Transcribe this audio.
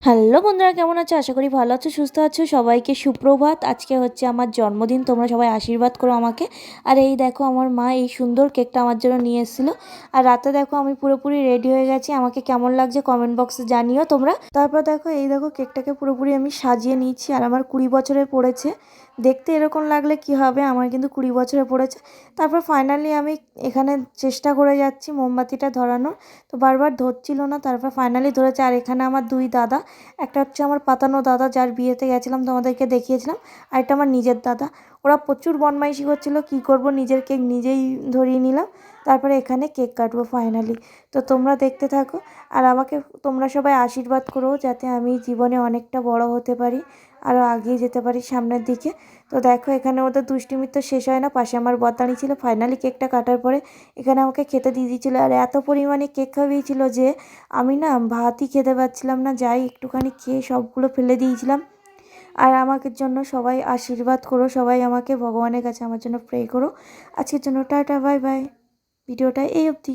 Hello বন্ধুরা, কেমন আছো? আশা করি ভালো আছো, সুস্থ আছো। সবাইকে সুপ্রভাত। আজকে হচ্ছে আমার জন্মদিন, তোমরা সবাই আশীর্বাদ করো আমাকে। আর এই দেখো, আমার মা এই সুন্দর কেকটা আমার জন্য নিয়ে এসেছিলো। আর রাতে দেখো আমি পুরোপুরি রেডি হয়ে গেছি। আমাকে কেমন লাগছে কমেন্ট বক্সে জানিও তোমরা। তারপর দেখো, এই দেখো কেকটাকে পুরোপুরি আমি সাজিয়ে নিয়েছি। আর আমার 20 বছরের পড়েছে। দেখতে এরকম লাগলে কি হবে, আমার কিন্তু 20 বছরে পড়েছে। তারপর ফাইনালি আমি এখানে চেষ্টা করে যাচ্ছি মোমবাতিটা ধরানোর, তো বারবার ধরছিল না। তারপর ফাইনালি ধরেছে। আর এখানে আমার দুই দাদা, একটা হচ্ছে আমার পাতানো দাদা, যার বিয়েতে গেছিলাম তোমাদেরকে দেখিয়েছিলাম, আর একটা আমার নিজের দাদা। ওরা প্রচুর বদমাইশি করছিল, কি করব, নিজের কেক নিজেই ধরিয়ে নিলাম। তারপরে এখানে কেক কাটবো ফাইনালি। তো তোমরা দেখতে থাকো, আর আমাকে তোমরা সবাই আশীর্বাদ করো যাতে আমি জীবনে অনেকটা বড় হতে পারি, আরও এগিয়ে যেতে পারি সামনের দিকে। তো দেখো, এখানে ওদের দুষ্টুমি তো শেষ হয় না। পাশে আমার বর্তানি ছিল। ফাইনালি কেকটা কাটার পরে এখানে আমাকে খেতে দিয়ে দিয়েছিলো। আর এত পরিমাণে কেক খাইয়েছিল যে আমি না ভাতই খেতে পারছিলাম না, যাই একটুখানি খেয়ে সবগুলো ফেলে দিয়েছিলাম। আর আমাকে জন্য সবাই আশীর্বাদ করো, সবাই আমাকে ভগবানের কাছে আমার জন্য প্রে করো। আজকের জন্য টাটা, বাই বাই। ভিডিওটা এই অবধি।